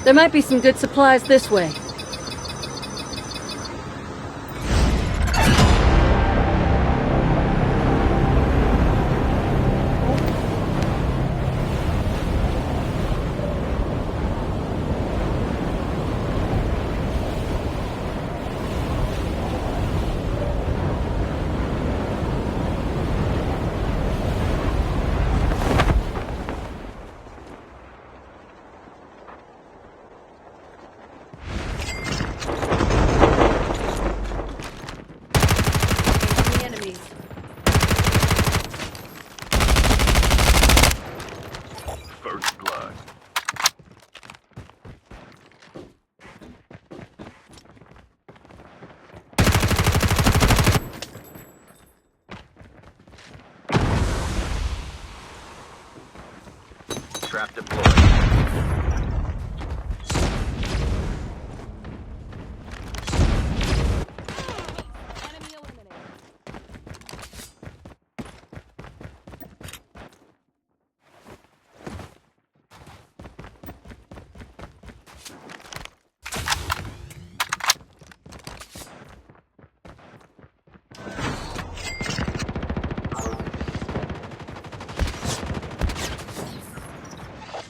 There might be some good supplies this way. First blood. Trap deployed.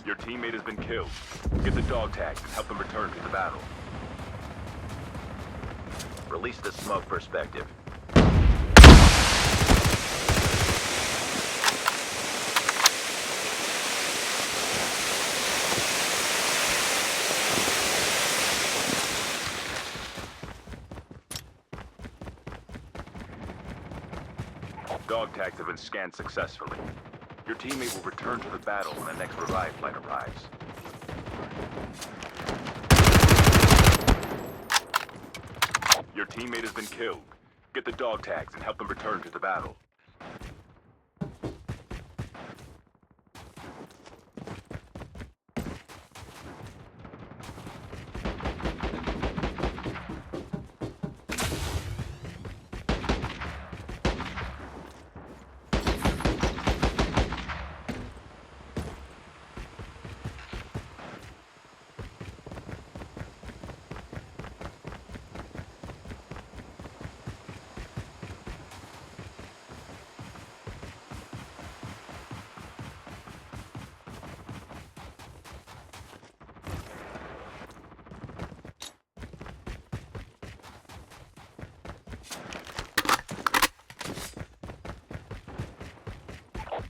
Your teammate has been killed. Get the dog tags and help them return to the battle. Release the smoke perspective. Dog tags have been scanned successfully. Your teammate will return to the battle when the next revive flight arrives. Your teammate has been killed. Get the dog tags and help them return to the battle.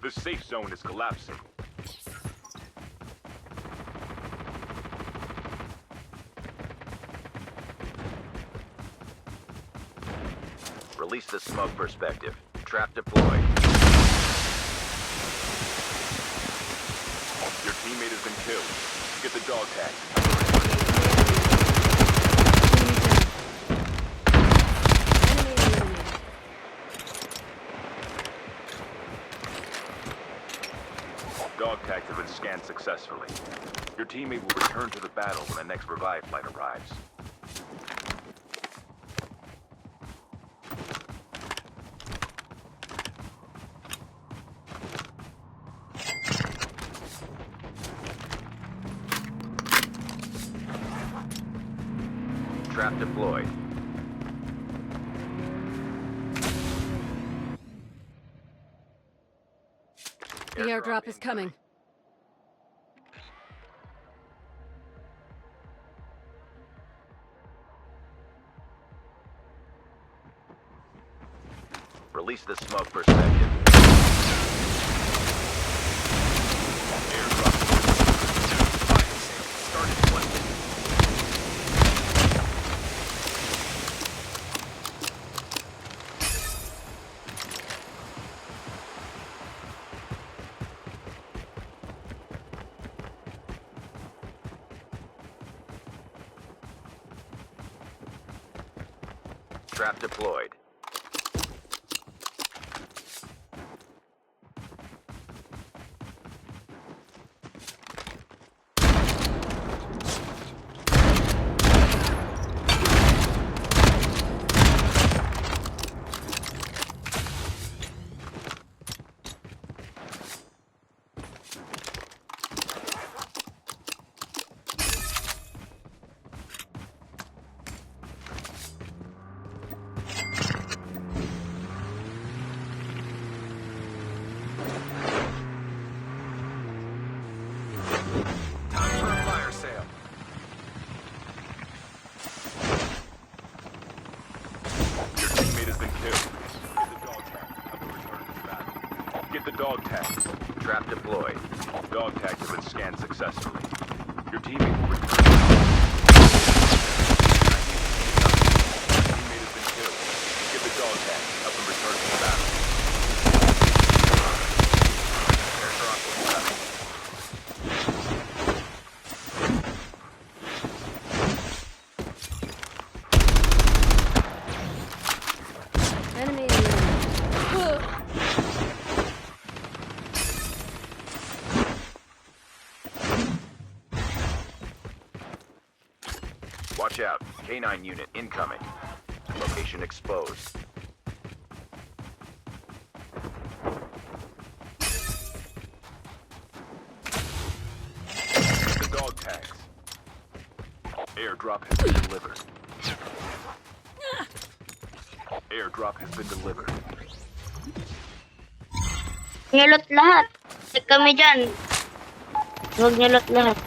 The safe zone is collapsing. Release the smoke perspective. Trap deployed. Your teammate has been killed. Get the dog tag. Dog tags have been scanned successfully. Your teammate will return to the battle when the next revive flight arrives. Trap deployed. The airdrop is coming. Release the smoke perspective. Airdrop. Fire sale started in 1 minute. Trap deployed. been killed. Get the dog tag. Help them return to the battle. Get the dog tags. Trap deployed. Dog tags have been scanned successfully. Your teammate will return. Your teammate has been killed. Get the dog tag. Help them return to the battle. Airdrop is coming. Enemy. Watch out. K9 unit incoming. Location exposed. The dog tags. Airdrop has been delivered. Airdrop has been delivered. Nilot lahat. Check kami dyan. Huwag nilot lahat.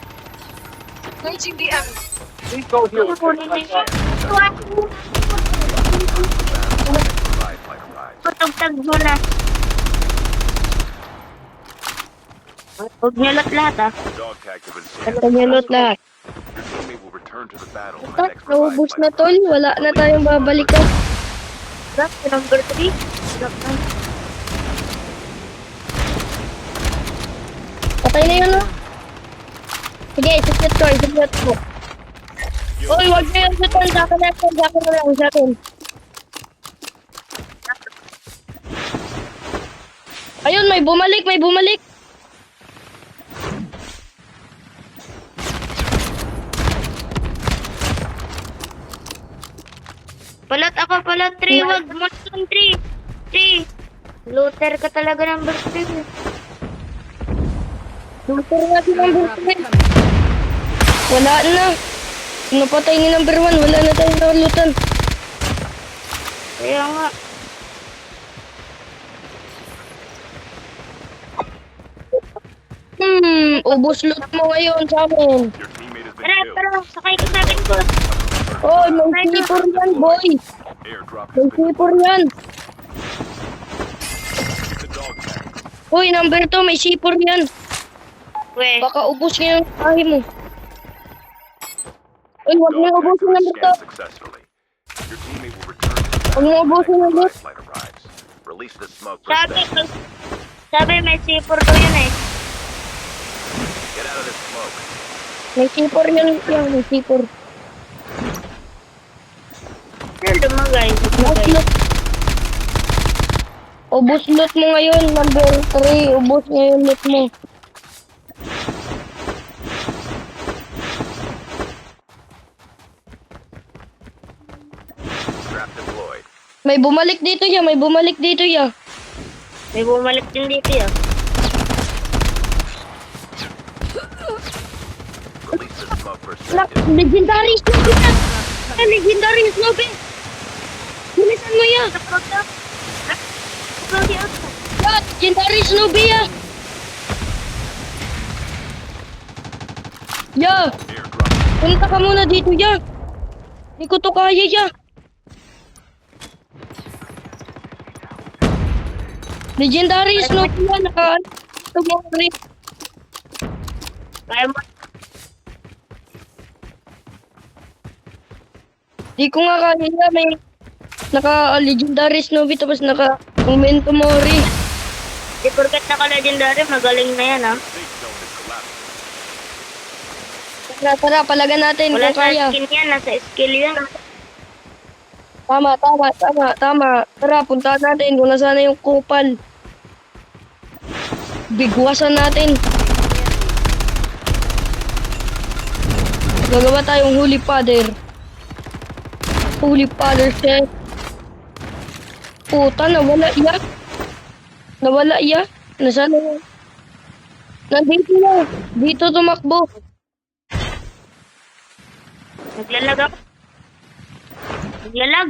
Kukunin na yun. Revive flight arrives. Tutugtag muna. Huwag nilot lahat ah. Dog tags have been scanned. Huwag nilot lahat. Your teammate will return to the battle on the Tak, next revive naubos na flight. tol. Wala na tayong babalikan. Drop, number 3. Drop na. Patay na yun, no? Sige, isipit ko, isipit ko. Uy, wag na yung sutan. Sa akin na lang, sa akin. Ayun, may bumalik, may bumalik. Palat ako, palat 3, wag mo 3. 3. Looter ka talaga number 3. Looter nga si number Airdrop 3. is coming. Wala na. Napatay ni number 1, wala na tayong nakalutan. Kaya nga. Ubos loot mo ngayon sa amin. Your teammate has been Tara, killed. tara, sakay ka sa akin ko. Oh, Oh, may sipor yan, boy. Airdrop has May been sipor yan. Get the dog tags. Uy, number 2, may sipor yan. Baka ubos ngayon sa akin mo. Uy, wag mo Dog ubos tags yung have been number 2. scanned successfully. Your teammate will return to the Huwag battle mo when the ubusin next yung loot. revive flight arrives. Release the smoke for stuff. Sabi may sipor daw yun eh. Get out of this smoke. May sipor yun, may sipor. Lumagay. Ubos loot mo ngayon, number 3. Ubos ngayon loot mo. Trap deployed. May bumalik dito ya, may bumalik dito ya. May bumalik din dito ya. Release the smoke for Look, stuff. legendary Snoopy na! Legendary Snoopy! Bilisan mo ya! Ya, legendary Snoopy ya! Ya! Airdrop. Punta ka muna dito ya! Hindi ko to kaya ya! Legendary Snoopy ya! Tumori! Kaya mo. Di ko nga kaya ya, may naka-legendary Snoopy tapos naka-momento mori. Di porket naka-legendary, magaling na yan ha. Safe zone is collapsing. Tara, palagan natin kung kaya. Wala sa skin yan, nasa skill yan. Tama. Tara, puntahan natin kung nasaan na yung kupal. Bigwasan natin. Gagawa tayong Holy Father. Holy Father chef. Puta, nawala iya. Nasaan na yun? Nandito na. Dito tumakbo. Naglalag.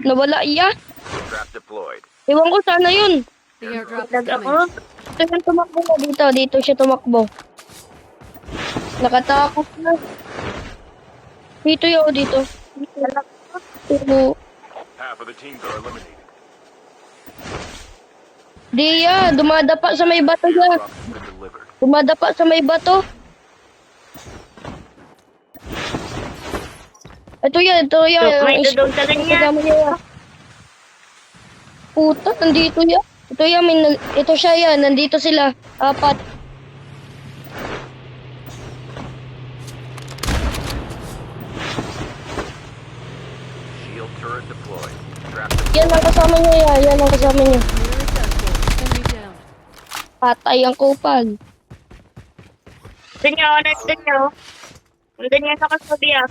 Nawala iya. Trap deployed. Ewan ko sana yun. The airdrop is coming. Ito yung tumakbo na dito. Dito siya tumakbo. Nakatakot na. Dito yun, dito. Dito. Half of the teams are eliminated. Di ya, dumadapa sa may bato ya. Drop has been delivered. Dumadapa sa may bato. Ito ya, ito ya. May Ang dudog sa ganyan. kasama niya ya. Puta, nandito ya. Ito ya, ito siya ya. Nandito sila. Apat. Shield turret deployed. Trap deployed. Yan ang kasama niya ya. Yan ang kasama niya. Nearly successful. Enemy down. Patay ang kupal. Nandun niyo, nandun niyo. Nandun niyo sa kasabi ah.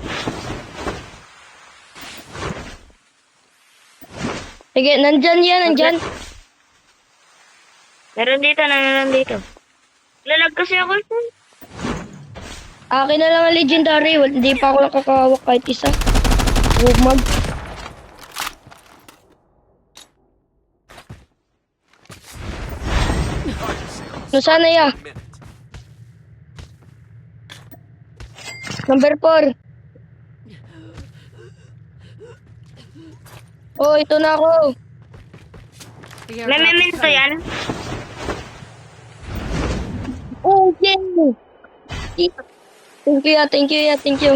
Sige, nandyan yan, nandyan. Meron dito. Lalag kasi ako. Akin na lang ang legendary. Hindi pa ako nakakahawak kahit isa. Bumag. No, sana ya. Number 4. Oh, ito na ako. The May airdrop is memento coming. yan. Oh, yay! Thank you ya, thank you ya, thank you.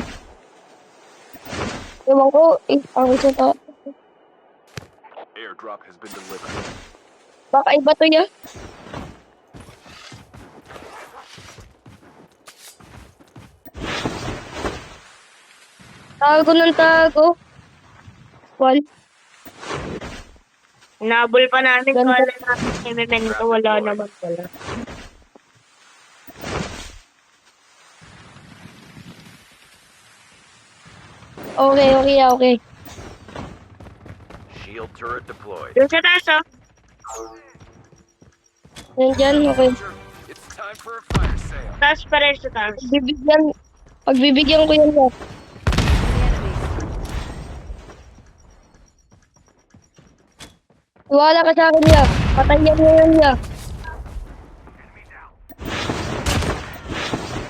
Ewan ko, ang isa to. Airdrop has been delivered. Baka iba to ya. Tago ng tago. Wal. Nabol pa namin. Ganda. Wala namin. May memento. Wala naman pala. Okay, okay, okay. Shield turret deployed. Doon sa taas oh. Nandyan, okay. It's time for a fire sale. Taas pa rin sa taas. Pagbibigyan ko yan ya. The enemy. Wala ka sa akin ya. Patayan mo yan ya.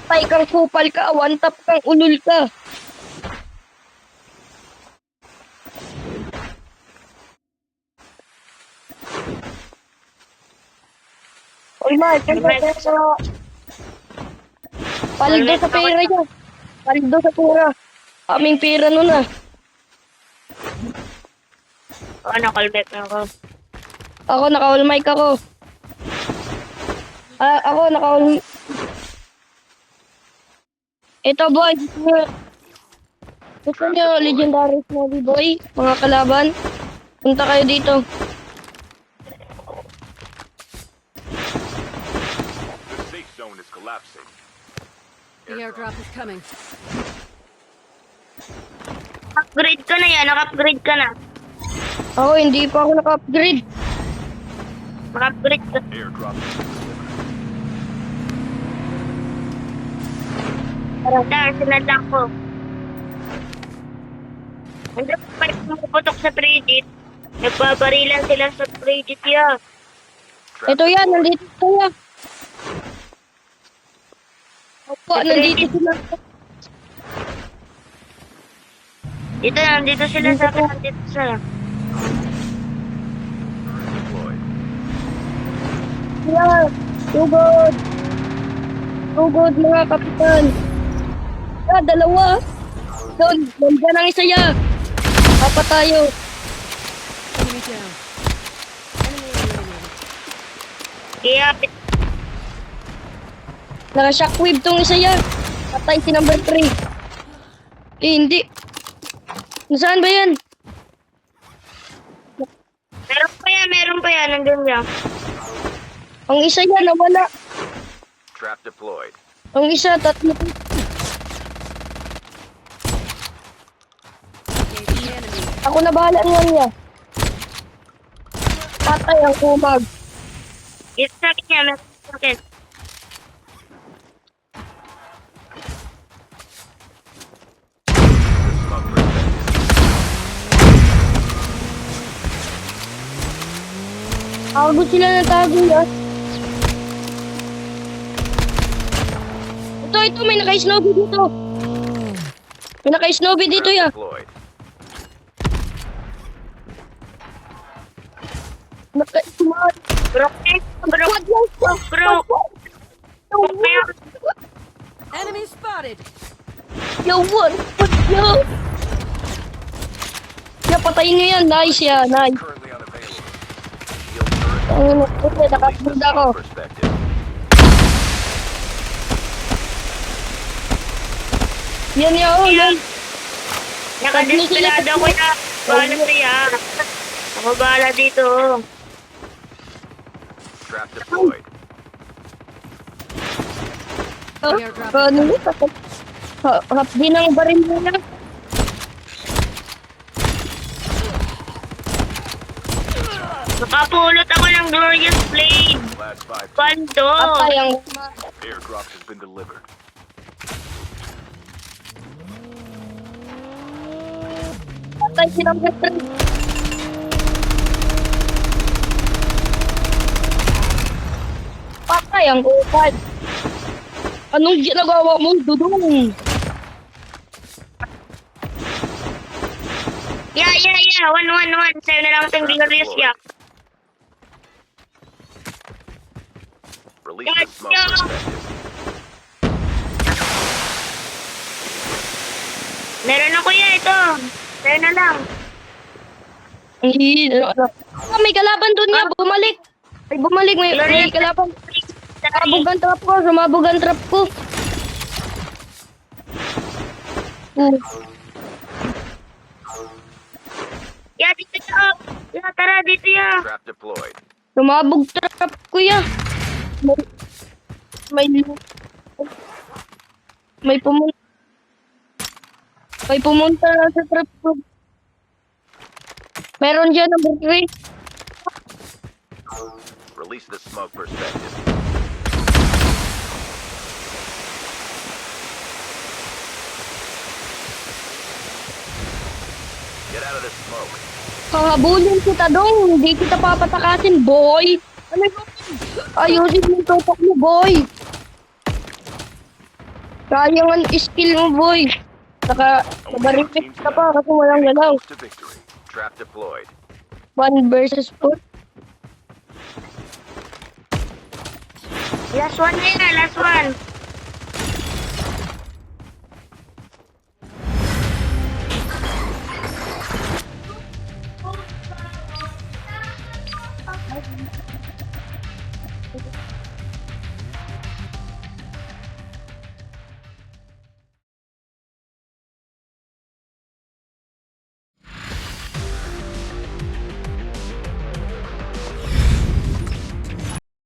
Patay kang kupal ka, one tap kang ulul ka. Oy, Mark, paldo sa pera niya. Paldo sa pera. Aming pera nun ah. Oo, callback na ako. Ako, naka-all mic ako. Ako, naka-all... Ito, boy. Gusto niyo legendary movie, boy? Mga kalaban? Punta kayo dito. The safe zone is collapsing. The airdrop is coming. Upgrade ka na yan. Naka-upgrade ka na. Ako, hindi pa ako naka-upgrade. Naka-upgrade ka. Airdrop has been delivered. Dar, sinadlang ko. Hindi pa rin pumuputok sa Bridget. Nagbabarilan sila sa Bridget ya. Trap Ito yan, deployed. nandito sila. Opo, nandito sila. Nandito sila sa akin. Nandito sila. Deployed. Sila. Tugod. Tugod, mga kapitan. Dalawa. Doon, nandyan ang isa ya. Apat tayo. Enemy down. Enemy eliminated. Kaya, Naka-shockwave tong isa ya. Patay si number 3. Hindi. Nasaan ba yan? meron pa yan. Nandun yan. Ang isa yan, nawala. Trap deployed. Ang isa, tatlo. Engage the enemy. Ako na bahala niya. Patay ang kumag. Ito sa akin yan. Meron sa akin. The smuggler is Tago sila ng tago yan. Ito, may naka-snowbie dito. May naka-snowbie dito ya. deployed. Naka-smart. Bro, bro. Enemy spotted. Yo, what? Yo! Yeah, patayin nyo yan. Nice yan. Nice. Currently unavailable. Shield turret. Ang ito, Release the nakapagod ako. smoke perspective. Yan yan, oh, yan. Nakadesperado ko na. Bahala siya. Ako bahala dito. Trap deployed. Oh, Airdrop. ano yun? Hapdi ng baril mo na. Makapulot ako ng glorious blade. Last 5. Bando. Patay ang... Airdrop has been delivered. Patay silang veteran. Patay ang kupad. Anong ginagawa mo, Dudong? Yeah. 1-1-1. Sa'yo na lang itong glorious yak. Release the smoke perspective. Meron ako yan ito. Sa'yo na lang. Ah, may kalaban doon nga, bumalik. May bumalik, may kalaban. Sumabog ang trap ko, sumabog ang trap ko. Yeah, dito ya. Yeah, tara, dito ya. Trap deployed. Sumabog trap ko ya. May may pumunta. May pumunta na sa trap ko. Meron dyan number 3. Release the smoke perspective. Get out of the smoke. Hahabulin kita dong. Hindi kita papatakasin, boy. Ano ba? Ayusin mo yung topak mo, boy. Sayang ang skill mo, boy. Naka-repeat ka pa kasi walang galaw. To victory. Trap deployed. 1 versus 4. Last one na yan, last one.